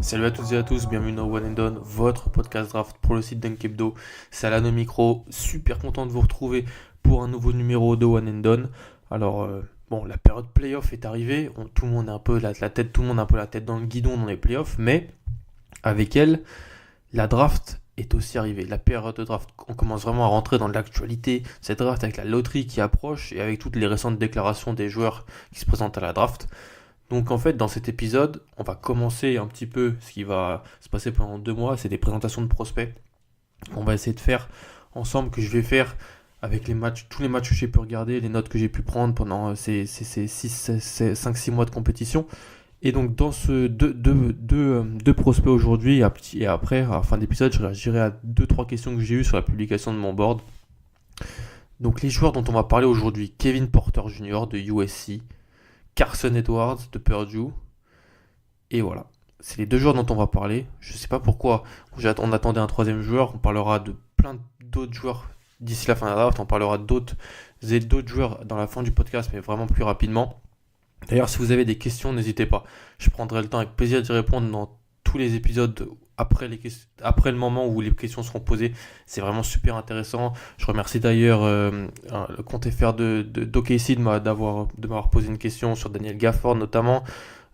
Salut à toutes et à tous, bienvenue dans One and Done, votre podcast draft pour le site Dunk Hebdo. C'est Alan au micro, super content de vous retrouver pour un nouveau numéro de One and Done. Alors, la période playoff est arrivée, tout le monde a un peu tout le monde a un peu la tête dans le guidon dans les playoffs, mais avec elle, la draft est aussi arrivée. La période de draft, on commence vraiment à rentrer dans l'actualité. Cette draft avec la loterie qui approche et avec toutes les récentes déclarations des joueurs qui se présentent à la draft. Donc en fait, dans cet épisode, on va commencer un petit peu ce qui va se passer pendant 2 mois, c'est des présentations de prospects. On va essayer de faire ensemble, que je vais faire avec les matchs, tous les matchs que j'ai pu regarder, les notes que j'ai pu prendre pendant ces 5-6 mois de compétition. Et donc dans ce deux prospects aujourd'hui, et après, à la fin d'épisode, je réagirai à 2-3 questions que j'ai eues sur la publication de mon board. Donc les joueurs dont on va parler aujourd'hui, Kevin Porter Jr. de USC, Carson Edwards de Purdue. Et voilà. C'est les deux joueurs dont on va parler. Je ne sais pas pourquoi on attendait un troisième joueur. On parlera de plein d'autres joueurs d'ici la fin de la draft. On parlera d'autres joueurs dans la fin du podcast, mais vraiment plus rapidement. D'ailleurs, si vous avez des questions, n'hésitez pas. Je prendrai le temps avec plaisir d'y répondre dans tous les épisodes après le moment où les questions seront posées. C'est vraiment super intéressant. Je remercie d'ailleurs le compte FR d'OKC de m'avoir posé une question sur Daniel Gafford notamment.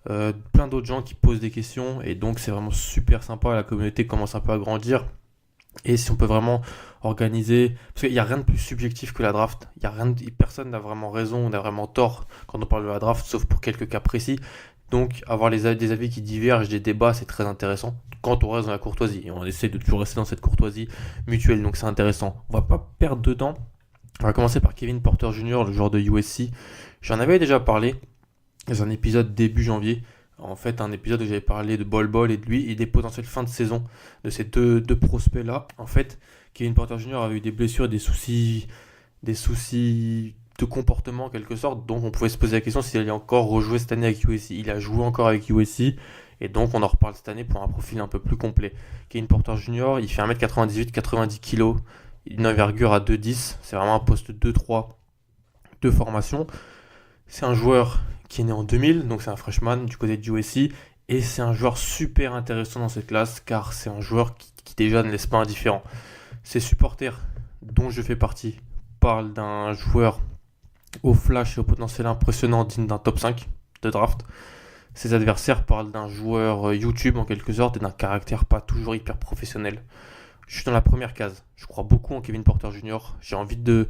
Plein d'autres gens qui posent des questions et donc c'est vraiment super sympa. La communauté commence un peu à grandir. Et si on peut vraiment organiser, parce qu'il n'y a rien de plus subjectif que la draft, personne n'a vraiment raison, n'a vraiment tort quand on parle de la draft, sauf pour quelques cas précis. Donc avoir des avis qui divergent, des débats, c'est très intéressant quand on reste dans la courtoisie. Et on essaie de toujours rester dans cette courtoisie mutuelle, donc c'est intéressant. On va pas perdre de temps. On va commencer par Kevin Porter Jr., le joueur de USC. J'en avais déjà parlé dans un épisode début janvier. En fait, un épisode où j'avais parlé de Bol et de lui et des potentielles fins de saison de ces deux prospects-là. En fait, Kevin Porter Jr. avait eu des blessures, des soucis de comportement en quelque sorte. Donc, on pouvait se poser la question s'il allait encore rejouer cette année avec USC. Il a joué encore avec USC et donc on en reparle cette année pour un profil un peu plus complet. Kevin Porter Jr., il fait 1m98, 90 kg, une envergure à 2,10. C'est vraiment un poste 2-3 de formation. C'est un joueur qui est né en 2000, donc c'est un freshman du côté de USC, et c'est un joueur super intéressant dans cette classe, car c'est un joueur qui déjà ne laisse pas indifférent. Ses supporters, dont je fais partie, parlent d'un joueur au flash et au potentiel impressionnant digne d'un top 5 de draft. Ses adversaires parlent d'un joueur YouTube en quelque sorte et d'un caractère pas toujours hyper professionnel. Je suis dans la première case. Je crois beaucoup en Kevin Porter Jr. J'ai envie de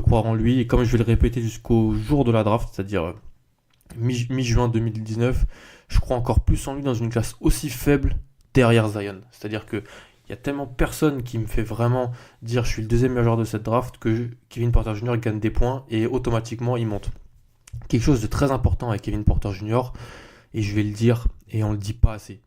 croire en lui, et comme je vais le répéter jusqu'au jour de la draft, c'est-à-dire mi-juin 2019, je crois encore plus en lui dans une classe aussi faible derrière Zion. C'est-à-dire que il y a tellement personne qui me fait vraiment dire je suis le deuxième meilleur joueur de cette draft que Kevin Porter Jr. gagne des points et automatiquement il monte. Quelque chose de très important avec Kevin Porter Jr. et je vais le dire et on le dit pas assez.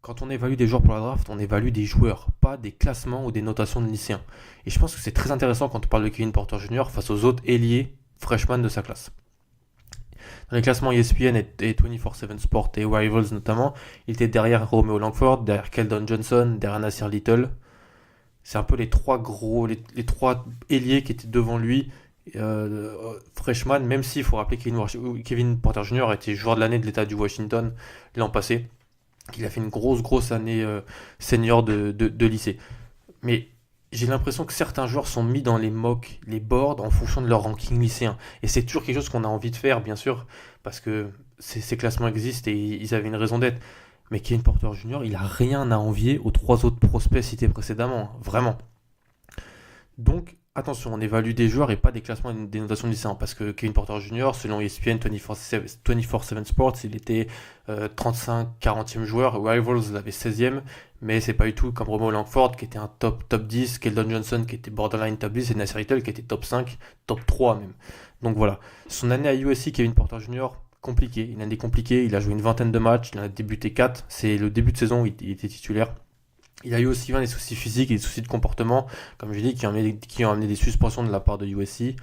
Quand on évalue des joueurs pour la draft, on évalue des joueurs, pas des classements ou des notations de lycéens. Et je pense que c'est très intéressant quand on parle de Kevin Porter Jr. face aux autres ailiers freshmen de sa classe. Dans les classements ESPN et 24/7 Sport et Rivals notamment, il était derrière Romeo Langford, derrière Keldon Johnson, derrière Nasir Little. C'est un peu les trois ailiers qui étaient devant lui, freshman, même s'il faut rappeler que Kevin Porter Jr. était joueur de l'année de l'État du Washington l'an passé. Il a fait une grosse année senior de lycée. Mais j'ai l'impression que certains joueurs sont mis dans les mocks, les boards, en fonction de leur ranking lycéen. Et c'est toujours quelque chose qu'on a envie de faire, bien sûr, parce que ces classements existent et ils avaient une raison d'être. Mais Kevin Porter Jr., il a rien à envier aux 3 autres prospects cités précédemment, vraiment. Donc, attention, on évalue des joueurs et pas des classements et des notations de lycéens, parce que Kevin Porter Jr., selon ESPN 24/7 Sports, il était 35-40e joueur, Rivals l'avait 16e, mais c'est pas du tout comme Romeo Langford qui était un top 10, Keldon Johnson qui était borderline top 10 et Nasir Little qui était top 5, top 3 même. Donc voilà, son année à USC, Kevin Porter Jr., compliqué, une année compliquée, il a joué une vingtaine de matchs, il en a débuté 4, c'est le début de saison, il était titulaire. Il a eu aussi bien des soucis physiques et des soucis de comportement, comme je dis, qui ont amené des suspensions de la part de USC.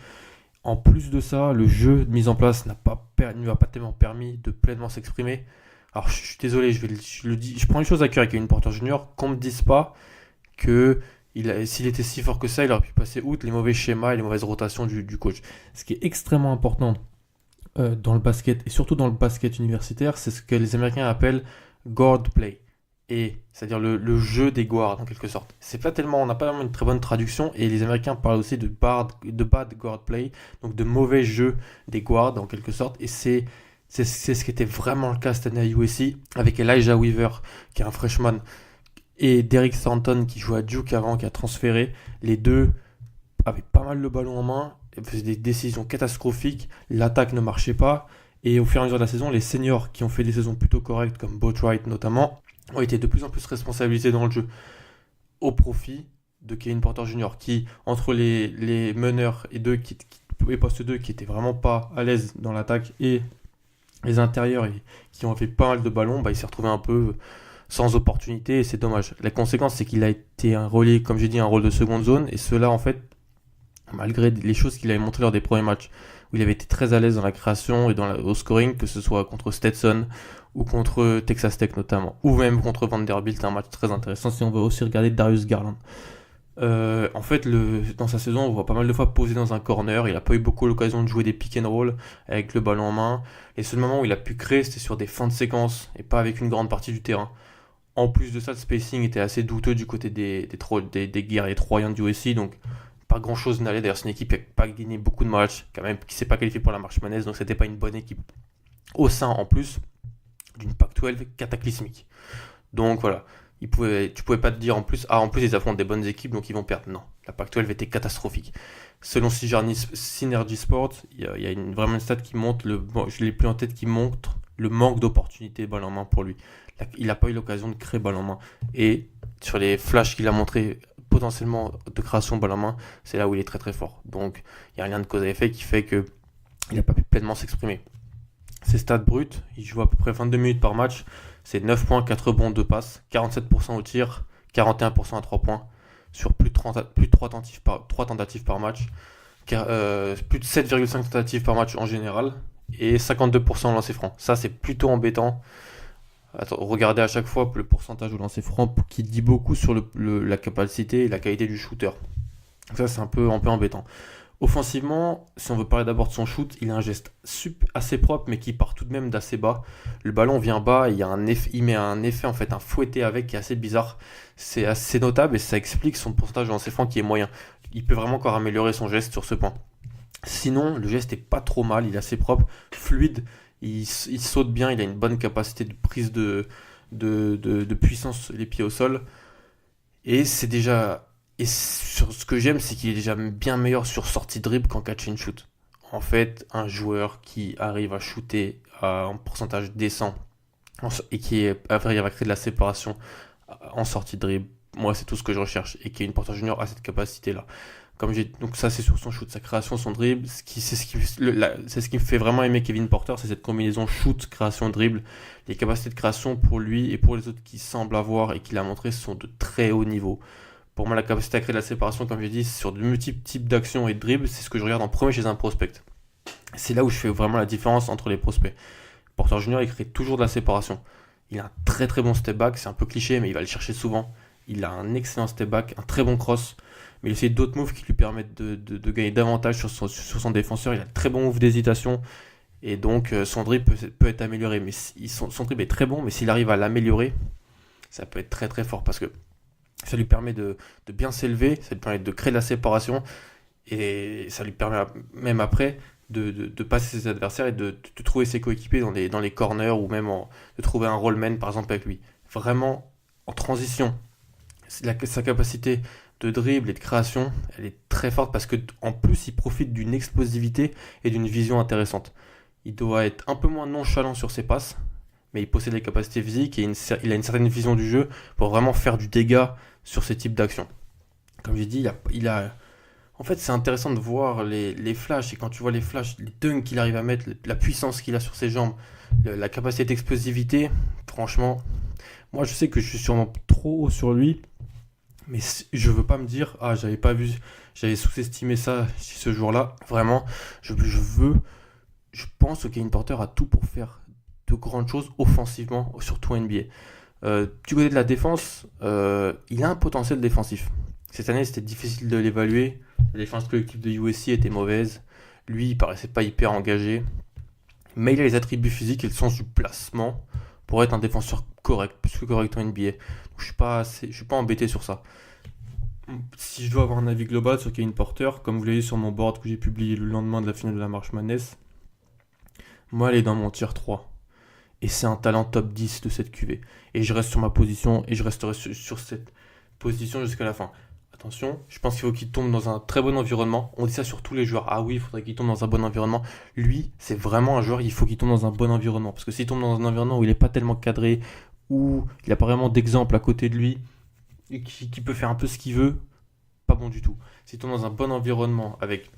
En plus de ça, le jeu mis en place ne lui a pas tellement permis de pleinement s'exprimer. Alors je suis désolé, je prends les choses à cœur avec Kevin Porter Jr. Qu'on me dise pas que s'il était si fort que ça, il aurait pu passer outre les mauvais schémas et les mauvaises rotations du coach. Ce qui est extrêmement important dans le basket, et surtout dans le basket universitaire, c'est ce que les Américains appellent guard play. et c'est-à-dire le jeu des guards en quelque sorte. C'est pas tellement, on n'a pas vraiment une très bonne traduction et les Américains parlent aussi de bad guard play, donc de mauvais jeu des guards en quelque sorte. Et c'est ce qui était vraiment le cas cette année à USC avec Elijah Weaver qui est un freshman et Derek Thornton qui jouait à Duke avant, qui a transféré. Les deux avaient pas mal le ballon en main, faisaient des décisions catastrophiques, l'attaque ne marchait pas. Et au fur et à mesure de la saison, les seniors qui ont fait des saisons plutôt correctes, comme Boatwright notamment, ont été de plus en plus responsabilisés dans le jeu, au profit de Kevin Porter Jr., qui, entre les meneurs et poste 2 qui étaient vraiment pas à l'aise dans l'attaque, et les intérieurs et qui ont fait pas mal de ballons, il s'est retrouvé un peu sans opportunité, et c'est dommage. La conséquence, c'est qu'il a été un relais, comme j'ai dit, un rôle de seconde zone, et cela, en fait, malgré les choses qu'il avait montrées lors des premiers matchs, où il avait été très à l'aise dans la création et au scoring, que ce soit contre Stetson ou contre Texas Tech notamment, ou même contre Vanderbilt, un match très intéressant si on veut aussi regarder Darius Garland. En fait, dans sa saison, on voit pas mal de fois poser dans un corner. Il n'a pas eu beaucoup l'occasion de jouer des pick and roll avec le ballon en main. Les seuls moments où il a pu créer, c'était sur des fins de séquence et pas avec une grande partie du terrain. En plus de ça, le spacing était assez douteux du côté des guerriers troyens du USC, donc pas grand chose n'allait. D'ailleurs, c'est une équipe qui n'a pas gagné beaucoup de matchs, quand même, qui ne s'est pas qualifiée pour la marche manaise, donc c'était pas une bonne équipe. Au sein, en plus, d'une Pac-12 cataclysmique. Donc voilà, tu pouvais pas te dire en plus ils affrontent des bonnes équipes donc ils vont perdre. Non, la Pac-12 était catastrophique. Selon Synergy Sports, il y a vraiment une stat qui montre, je l'ai plus en tête, qui montre le manque d'opportunités balle en main pour lui. Il n'a pas eu l'occasion de créer balle en main. Et sur les flashs qu'il a montré potentiellement de création balle en main, c'est là où il est très très fort. Donc il y a un lien de cause à effet qui fait que il n'a pas pu pleinement s'exprimer. Ses stats brutes, il joue à peu près 22 minutes par match, c'est 9 points, 4 rebonds, 2 passes, 47% au tir, 41% à 3 points, sur plus de 3 tentatives par match, plus de 7,5 tentatives par match en général, et 52% au lancer franc. Ça, c'est plutôt embêtant. Regardez à chaque fois le pourcentage au lancer franc qui dit beaucoup sur la capacité et la qualité du shooter. Ça, c'est un peu embêtant. Offensivement, si on veut parler d'abord de son shoot, il a un geste assez propre mais qui part tout de même d'assez bas. Le ballon vient bas et il met un effet, en fait, un fouetté avec qui est assez bizarre. C'est assez notable et ça explique son pourcentage de lancer franc qui est moyen. Il peut vraiment encore améliorer son geste sur ce point. Sinon, le geste est pas trop mal, il est assez propre, fluide, il saute bien, il a une bonne capacité de prise de puissance les pieds au sol. Et c'est déjà... Et sur ce que j'aime, c'est qu'il est déjà bien meilleur sur sortie dribble qu'en catch and shoot. En fait, un joueur qui arrive à shooter à un pourcentage décent et qui arrive à créer de la séparation en sortie dribble, moi c'est tout ce que je recherche. Et qui est une Porter Junior à cette capacité-là. Donc ça c'est sur son shoot, sa création, son dribble. C'est ce qui me fait vraiment aimer Kevin Porter, c'est cette combinaison shoot, création, dribble. Les capacités de création pour lui et pour les autres qui semblent avoir et qu'il a montré sont de très haut niveau. Pour moi, la capacité à créer de la séparation, comme je l'ai dit, sur de multiples types d'actions et de dribbles, c'est ce que je regarde en premier chez un prospect. C'est là où je fais vraiment la différence entre les prospects. Porter Junior, il crée toujours de la séparation. Il a un très très bon step back, c'est un peu cliché, mais il va le chercher souvent. Il a un excellent step back, un très bon cross, mais il a aussi d'autres moves qui lui permettent de gagner davantage sur son défenseur. Il a un très bon move d'hésitation, et donc son dribble peut être amélioré. Mais son dribble est très bon, mais s'il arrive à l'améliorer, ça peut être très très fort, parce que ça lui permet de bien s'élever, ça lui permet de créer de la séparation, et ça lui permet même après de passer ses adversaires et de trouver ses coéquipiers dans les corners, ou même de trouver un rollman par exemple avec lui. Vraiment en transition. Sa capacité de dribble et de création, elle est très forte parce que en plus il profite d'une explosivité et d'une vision intéressante. Il doit être un peu moins nonchalant sur ses passes, mais il possède les capacités physiques et il a une certaine vision du jeu pour vraiment faire du dégât sur ce type d'action. Comme j'ai dit, en fait, c'est intéressant de voir les flashs, et quand tu vois les flashs, les dunks qu'il arrive à mettre, la puissance qu'il a sur ses jambes, la capacité d'explosivité, franchement, moi je sais que je suis sûrement trop haut sur lui, mais je veux pas me dire, j'avais pas vu, j'avais sous-estimé ça ce jour-là. Vraiment, je pense que Kevin Porter a tout pour faire de grandes choses offensivement, surtout en NBA. Du côté de la défense, il a un potentiel défensif. Cette année, c'était difficile de l'évaluer. La défense collective de USC était mauvaise. Lui, il paraissait pas hyper engagé. Mais il a les attributs physiques et le sens du placement pour être un défenseur correct, plus que correct en NBA. Donc, je suis pas embêté sur ça. Si je dois avoir un avis global sur Kevin Porter, comme vous l'avez sur mon board que j'ai publié le lendemain de la finale de la March Madness, moi elle est dans mon tier 3. Et c'est un talent top 10 de cette QV. Et je reste sur ma position et je resterai sur cette position jusqu'à la fin. Attention, je pense qu'il faut qu'il tombe dans un très bon environnement. On dit ça sur tous les joueurs. Ah oui, il faudrait qu'il tombe dans un bon environnement. Lui, c'est vraiment un joueur, il faut qu'il tombe dans un bon environnement. Parce que s'il tombe dans un environnement où il n'est pas tellement cadré, où il n'a pas vraiment d'exemple à côté de lui, et qui peut faire un peu ce qu'il veut, pas bon du tout. S'il tombe dans un bon environnement, avec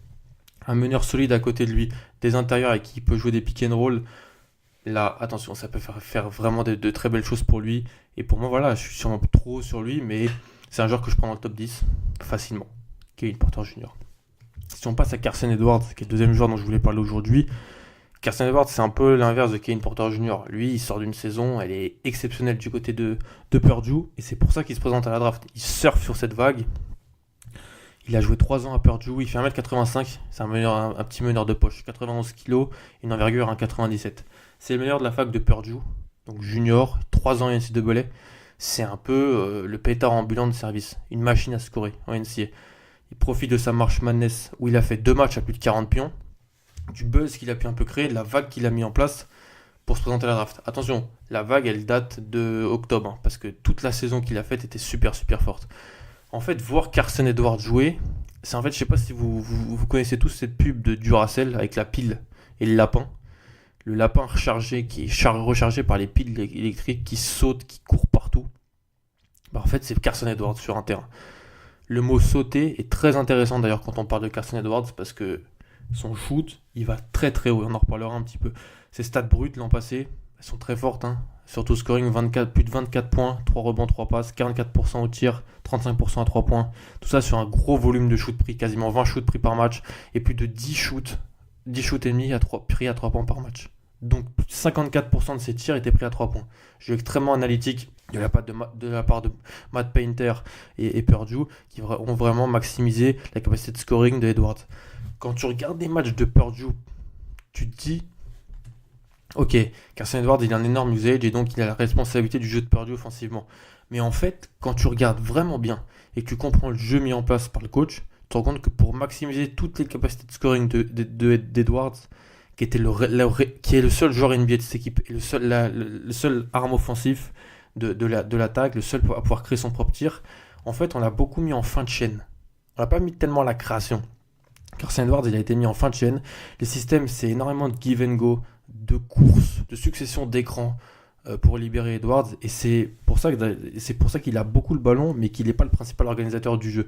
un meneur solide à côté de lui, des intérieurs avec qui il peut jouer des pick and roll, là, attention, ça peut faire vraiment de très belles choses pour lui. Et pour moi, voilà, je suis sûrement trop haut sur lui, mais c'est un joueur que je prends dans le top 10 facilement. Kevin Porter Jr. Si on passe à Carson Edwards, qui est le deuxième joueur dont je voulais parler aujourd'hui, Carson Edwards, c'est un peu l'inverse de Kevin Porter Jr. Lui, il sort d'une saison, elle est exceptionnelle du côté de Purdue, et c'est pour ça qu'il se présente à la draft. Il surfe sur cette vague. Il a joué 3 ans à Purdue, il fait 1m85, c'est un petit meneur de poche, 91 kg, une envergure 1,97. C'est le meilleur de la fac de Purdue, donc junior, 3 ans en NCAA. C'est un peu le pétard ambulant de service, une machine à scorer en NCAA. Il profite de sa March Madness où il a fait 2 matchs à plus de 40 pions, du buzz qu'il a pu un peu créer, de la vague qu'il a mis en place pour se présenter à la draft. Attention, la vague elle date de octobre, parce que toute la saison qu'il a faite était super forte. En fait, voir Carson Edwards jouer, c'est en fait, je sais pas si vous connaissez tous cette pub de Duracell avec la pile et le lapin. Le lapin rechargé qui est rechargé par les piles électriques qui sautent, qui courent partout. Bah, en fait, c'est Carson Edwards sur un terrain. Le mot sauter est très intéressant d'ailleurs quand on parle de Carson Edwards parce que son shoot, il va très haut. On en reparlera un petit peu. Ses stats brutes l'an passé, elles sont très fortes. Surtout scoring, plus de 24 points, 3 rebonds, 3 passes, 44% au tir, 35% à 3 points. Tout ça sur un gros volume de shoot pris, quasiment 20 shoots pris par match et plus de 10 shoots et demi pris à 3 points par match. Donc 54% de ses tirs étaient pris à 3 points. Jeu extrêmement analytique de la part de Matt Painter et Purdue qui ont vraiment maximisé la capacité de scoring de Edwards. Quand tu regardes des matchs de Purdue, tu te dis ok, Carson Edwards il a un énorme usage et donc il a la responsabilité du jeu de Purdue offensivement. Mais en fait, quand tu regardes vraiment bien et que tu comprends le jeu mis en place par le coach, tu te rends compte que pour maximiser toutes les capacités de scoring d'Edwards, qui est le seul joueur NBA de cette équipe et le seul arme offensif de l'attaque, le seul à pouvoir créer son propre tir, en fait on l'a beaucoup mis en fin de chaîne. On l'a pas mis tellement à la création. Carson Edwards il a été mis en fin de chaîne. Les systèmes c'est énormément de give and go, de courses, de succession d'écrans pour libérer Edwards et c'est pour ça qu'il a beaucoup le ballon mais qu'il n'est pas le principal organisateur du jeu.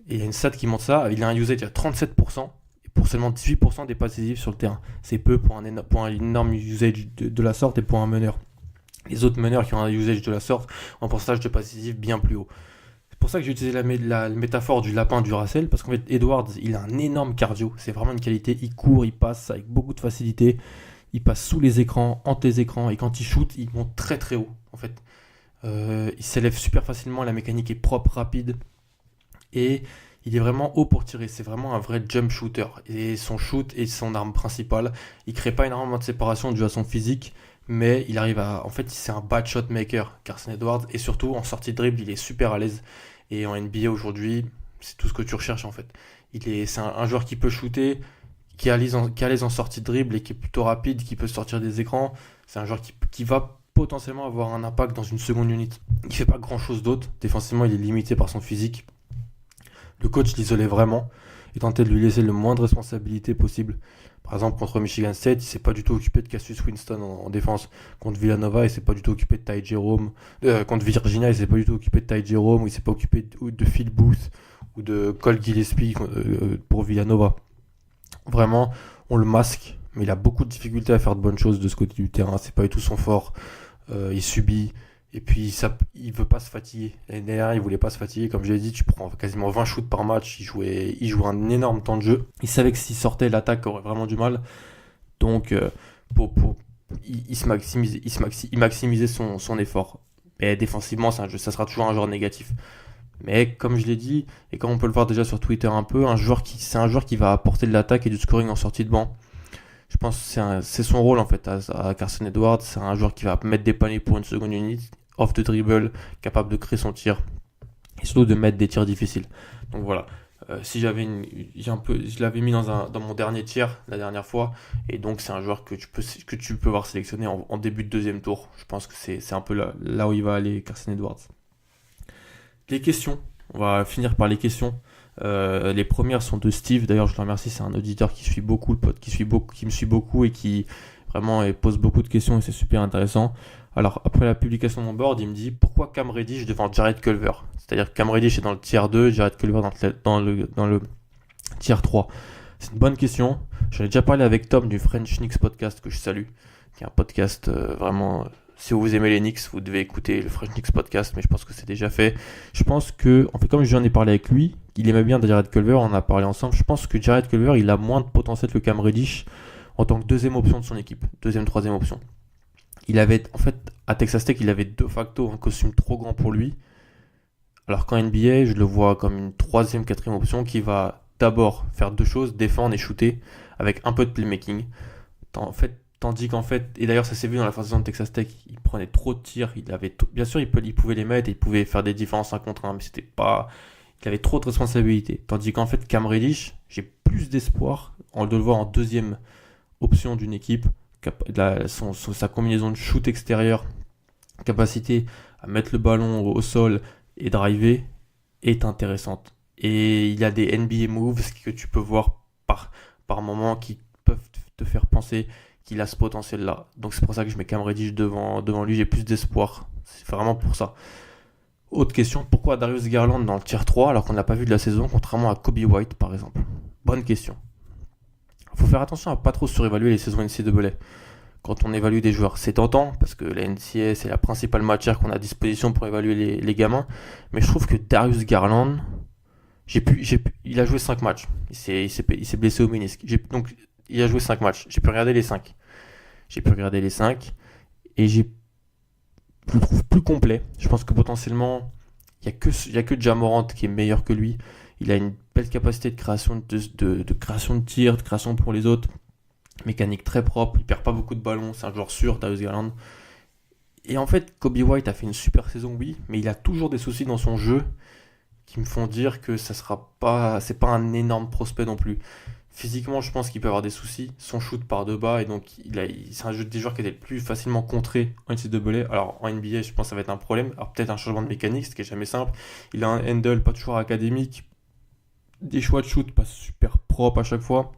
Et il y a une stat qui montre ça, il a un usage à 37%. Pour seulement 18% des passes décisives sur le terrain. C'est peu pour un énorme usage de la sorte et pour un meneur. Les autres meneurs qui ont un usage de la sorte ont un pourcentage de passes décisives bien plus haut. C'est pour ça que j'ai utilisé la métaphore du lapin Duracell, parce qu'en fait Edwards, il a un énorme cardio. C'est vraiment une qualité. Il court, il passe avec beaucoup de facilité. Il passe sous les écrans, entre les écrans, et quand il shoot, il monte très haut. En fait, il s'élève super facilement. La mécanique est propre, rapide et il est vraiment haut pour tirer, c'est vraiment un vrai jump shooter. Et son shoot est son arme principale. Il crée pas énormément de séparation dû à son physique, mais il arrive à... En fait, c'est un bad shot maker, Carson Edwards. Et surtout, en sortie de dribble, il est super à l'aise. Et en NBA aujourd'hui, c'est tout ce que tu recherches en fait. C'est un joueur qui peut shooter, qui est à l'aise en sortie de dribble et qui est plutôt rapide, qui peut sortir des écrans. C'est un joueur qui va potentiellement avoir un impact dans une seconde unit. Il fait pas grand chose d'autre. Défensivement, il est limité par son physique. Le coach l'isolait vraiment et tentait de lui laisser le moins de responsabilité possible. Par exemple, contre Michigan State, il s'est pas du tout occupé de Cassius Winston en défense. Contre Villanova, il s'est pas du tout occupé de Ty Jerome. Contre Virginia, il s'est pas du tout occupé de Ty Jerome. Ou il s'est pas occupé de Phil Booth ou de Cole Gillespie pour Villanova. Vraiment, on le masque, mais il a beaucoup de difficultés à faire de bonnes choses de ce côté du terrain. C'est pas du tout son fort. Il subit. Et puis il veut pas se fatiguer. L'année dernière, il voulait pas se fatiguer. Comme je l'ai dit, tu prends quasiment 20 shoots par match. Il jouait un énorme temps de jeu. Il savait que s'il sortait, l'attaque aurait vraiment du mal. Donc, il maximisait son effort. Mais défensivement, ça sera toujours un joueur négatif. Mais comme je l'ai dit, et comme on peut le voir déjà sur Twitter un peu, c'est un joueur qui va apporter de l'attaque et du scoring en sortie de banc. Je pense que c'est son rôle en fait à Carson Edwards. C'est un joueur qui va mettre des paniers pour une seconde unité, off the dribble, capable de créer son tir et surtout de mettre des tirs difficiles. Donc voilà. Si j'avais je l'avais mis dans mon dernier tiers la dernière fois, et donc c'est un joueur que tu peux voir sélectionner en début de deuxième tour. Je pense que c'est un peu là où il va aller, Carson Edwards. Les questions, on va finir par les questions. Les premières sont de Steve. D'ailleurs, je le remercie. C'est un auditeur qui suit beaucoup le pote, qui me suit beaucoup et qui vraiment pose beaucoup de questions et c'est super intéressant. Alors, après la publication de mon board, il me dit pourquoi Cam Reddish devant Jared Culver. C'est-à-dire que Cam Reddish est dans le tier 2, Jared Culver dans le tier 3. C'est une bonne question. J'en ai déjà parlé avec Tom du French Knicks podcast que je salue, qui est un podcast vraiment. Si vous aimez les Knicks, vous devez écouter le French Knicks podcast, mais je pense que c'est déjà fait. Je pense que, en fait, comme j'en ai parlé avec lui, il aimait bien Jared Culver, on en a parlé ensemble. Je pense que Jared Culver, il a moins de potentiel que Cam Reddish en tant que deuxième option de son équipe, deuxième, troisième option. Il avait, en fait, à Texas Tech, il avait de facto un costume trop grand pour lui. Alors qu'en NBA, je le vois comme une troisième, quatrième option qui va d'abord faire deux choses, défendre et shooter avec un peu de playmaking. Tandis qu'en fait, et d'ailleurs ça s'est vu dans la phase saison de Texas Tech, il prenait trop de tirs, bien sûr il pouvait les mettre et il pouvait faire des différences 1 contre 1, mais c'était pas, il avait trop de responsabilités. Tandis qu'en fait Cam Reddish, j'ai plus d'espoir de le voir en deuxième option d'une équipe. Sa combinaison de shoot extérieur, capacité à mettre le ballon au sol et driver est intéressante. Et il y a des NBA moves que tu peux voir par moment qui peuvent te faire penser qu'il a ce potentiel-là. Donc c'est pour ça que je mets Cam Reddish devant lui, j'ai plus d'espoir. C'est vraiment pour ça. Autre question, pourquoi Darius Garland dans le tier 3 alors qu'on n'a pas vu de la saison, contrairement à Kobe White par exemple? Bonne question. Il faut faire attention à pas trop surévaluer les saisons NCAA quand on évalue des joueurs. C'est tentant, parce que la NCAA c'est la principale matière qu'on a à disposition pour évaluer les gamins, mais je trouve que Darius Garland, il a joué 5 matchs. Il s'est blessé au ménisque. Donc il a joué 5 matchs. J'ai pu regarder les 5. Et je le trouve plus complet. Je pense que potentiellement, il n'y a que Ja Morant qui est meilleur que lui. Il a une belle capacité de création de création de tir, de création pour les autres. Mécanique très propre. Il perd pas beaucoup de ballons. C'est un joueur sûr, Darius Garland. Et en fait, Kobe White a fait une super saison, oui, mais il a toujours des soucis dans son jeu qui me font dire que c'est pas un énorme prospect non plus. Physiquement, je pense qu'il peut avoir des soucis. Son shoot part de bas et donc c'est un jeu des joueurs qui était le plus facilement contré en NCAA. Alors en NBA, je pense que ça va être un problème. Alors peut-être un changement de mécanique, ce qui est jamais simple. Il a un handle pas toujours académique, des choix de shoot pas super propres à chaque fois.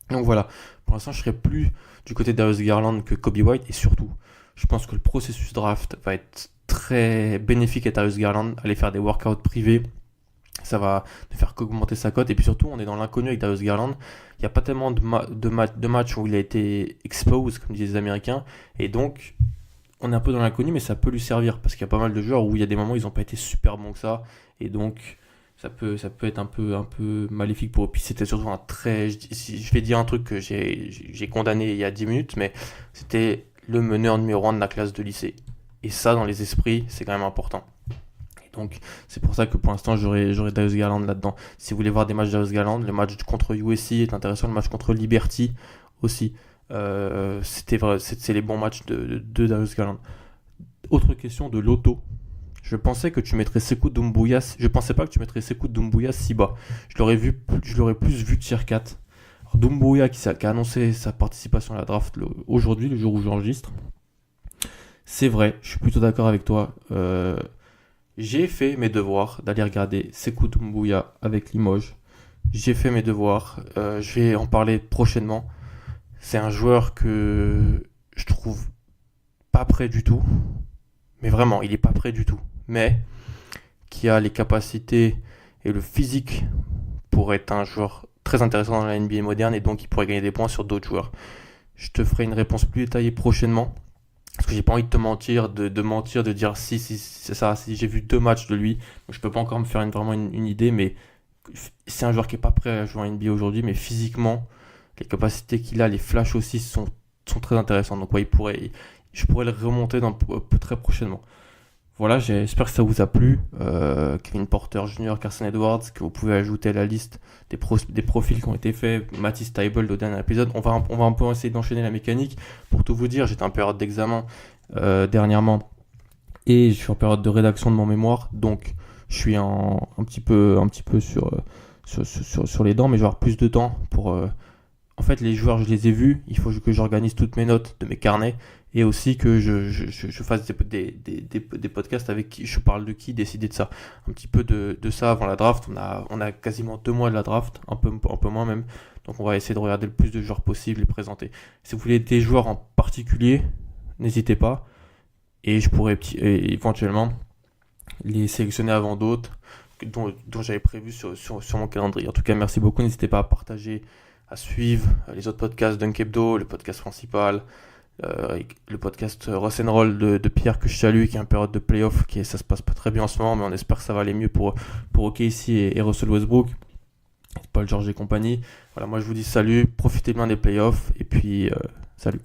Donc voilà, pour l'instant, je serais plus du côté de Darius Garland que Kobe White et surtout, je pense que le processus draft va être très bénéfique à Darius Garland. Aller faire des workouts privés. Ça va ne faire qu'augmenter sa cote. Et puis surtout, on est dans l'inconnu avec Darius Garland. Il n'y a pas tellement de matchs où il a été exposed, comme disent les Américains. Et donc, on est un peu dans l'inconnu, mais ça peut lui servir. Parce qu'il y a pas mal de joueurs où il y a des moments où ils n'ont pas été super bons que ça. Et donc, ça peut être un peu maléfique pour eux. Puis c'était surtout je vais dire un truc que j'ai condamné il y a 10 minutes, mais c'était le meneur numéro 1 de la classe de lycée. Et ça, dans les esprits, c'est quand même important. Donc c'est pour ça que pour l'instant j'aurais Darius Garland là-dedans. Si vous voulez voir des matchs de Darius Garland, le match contre USC est intéressant, le match contre Liberty aussi. C'est les bons matchs de Darius Garland. Autre question de Loto. Je pensais que tu mettrais Sekou Doumbouya. Je pensais pas que tu mettrais Sekou Doumbouya si bas. Je l'aurais plus vu tier 4. Alors, Doumbouya qui a annoncé sa participation à la draft aujourd'hui, le jour où j'enregistre. C'est vrai, je suis plutôt d'accord avec toi. J'ai fait mes devoirs d'aller regarder Sekou Doumbouya avec Limoges. J'ai fait mes devoirs. Je vais en parler prochainement. C'est un joueur que je trouve pas prêt du tout. Mais vraiment, il est pas prêt du tout. Mais qui a les capacités et le physique pour être un joueur très intéressant dans la NBA moderne et donc il pourrait gagner des points sur d'autres joueurs. Je te ferai une réponse plus détaillée prochainement. Parce que j'ai pas envie de te mentir, de dire si c'est ça, si j'ai vu 2 matchs de lui, donc je peux pas encore me faire vraiment une idée, mais c'est un joueur qui est pas prêt à jouer en NBA aujourd'hui, mais physiquement, les capacités qu'il a, les flashs aussi sont très intéressants. Donc ouais, je pourrais le remonter très prochainement. Voilà, j'espère que ça vous a plu. Kevin Porter Jr., Carson Edwards, que vous pouvez ajouter à la liste des profils qui ont été faits. Matisse Thybulle au dernier épisode. On va un peu essayer d'enchaîner la mécanique. Pour tout vous dire, j'étais en période d'examen dernièrement et je suis en période de rédaction de mon mémoire. Donc, je suis un petit peu sur les dents, mais je vais avoir plus de temps pour. En fait, les joueurs, je les ai vus. Il faut que j'organise toutes mes notes de mes carnets et aussi que je fasse des podcasts avec qui je parle de qui, décider de ça. Un petit peu de ça avant la draft. On a quasiment 2 mois de la draft, un peu moins même. Donc, on va essayer de regarder le plus de joueurs possible et présenter. Si vous voulez des joueurs en particulier, n'hésitez pas. Et je pourrais éventuellement les sélectionner avant d'autres dont j'avais prévu sur mon calendrier. En tout cas, merci beaucoup. N'hésitez pas à partager, à suivre les autres podcasts Dunk Hebdo, le podcast principal, le podcast Roll de Pierre que je salue, qui est en période de playoff, ça se passe pas très bien en ce moment, mais on espère que ça va aller mieux pour OKC et Russell Westbrook, Paul George et compagnie. Voilà, moi je vous dis salut, profitez bien des playoffs, et puis salut.